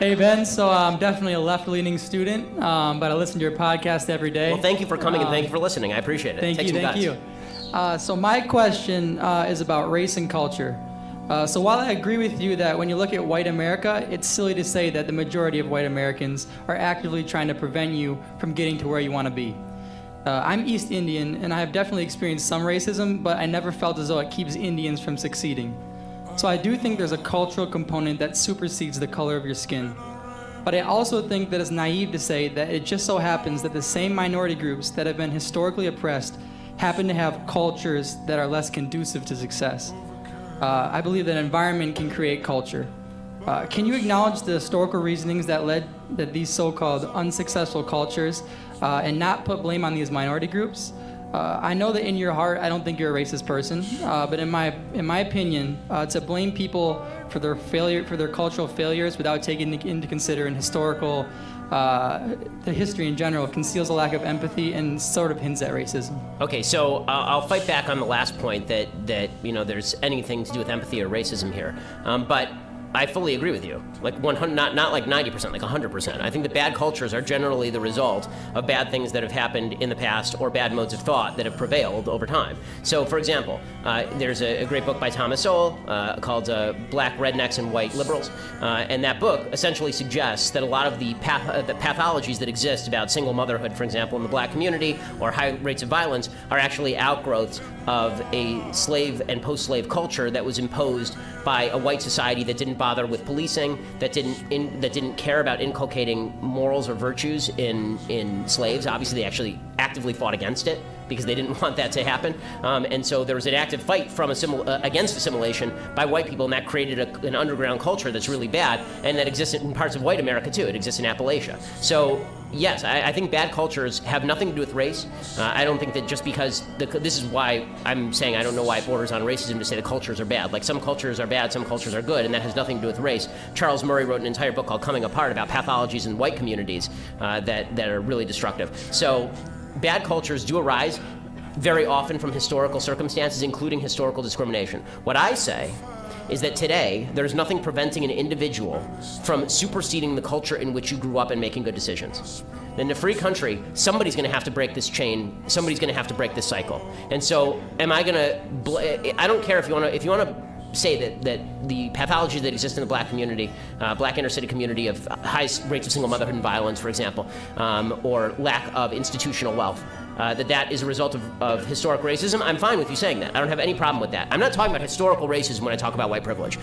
Hey, Ben. So I'm definitely a left-leaning student, but I listen to your podcast every day. Well, thank you for coming and thank you for listening. I appreciate it. Thank you. So my question is about race and culture. So while I agree with you that when you look at white America, it's silly to say that the majority of white Americans are actively trying to prevent you from getting to where you want to be. I'm East Indian, and I have definitely experienced some racism, but I never felt as though it keeps Indians from succeeding. So I do think there's a cultural component that supersedes the color of your skin. But I also think that it's naive to say that it just so happens that the same minority groups that have been historically oppressed happen to have cultures that are less conducive to success. I believe that environment can create culture. Can you acknowledge the historical reasonings that led to these so-called unsuccessful cultures and not put blame on these minority groups? I know that in your heart, I don't think you're a racist person, but in my opinion, to blame people for their failure, for their cultural failures, without taking into consideration historical, the history in general, conceals a lack of empathy and sort of hints at racism. Okay, so I'll fight back on the last point that there's anything to do with empathy or racism here, but I fully agree with you. Like 100, not like 90%, like 100%. I think that bad cultures are generally the result of bad things that have happened in the past or bad modes of thought that have prevailed over time. So, for example, there's a great book by Thomas Sowell called Black Rednecks and White Liberals, and that book essentially suggests that a lot of the pathologies that exist about single motherhood, for example, in the black community, or high rates of violence, are actually outgrowths of a slave and post-slave culture that was imposed by a white society that didn't bother with policing, that didn't care about inculcating morals or virtues in slaves. Obviously, they actually actively fought against it because they didn't want that to happen. And so there was an active fight from against assimilation by white people, and that created an underground culture that's really bad, and that exists in parts of white America too. It exists in Appalachia. So yes, I think bad cultures have nothing to do with race. I don't think that just because this is why I'm saying I don't know why it borders on racism to say the cultures are bad. Like, some cultures are bad, some cultures are good, and that has nothing to do with race. Charles Murray wrote an entire book called Coming Apart about pathologies in white communities that are really destructive. So bad cultures do arise very often from historical circumstances, including historical discrimination. What I say is that today, there's nothing preventing an individual from superseding the culture in which you grew up and making good decisions. In a free country, somebody's going to have to break this chain. Somebody's going to have to break this cycle. And so, I don't care if you want to say that the pathologies that exist in the black community, black inner city community, of high rates of single motherhood and violence, for example, or lack of institutional wealth, that is a result of historic racism. I'm fine with you saying that. I don't have any problem with that. I'm not talking about historical racism when I talk about white privilege.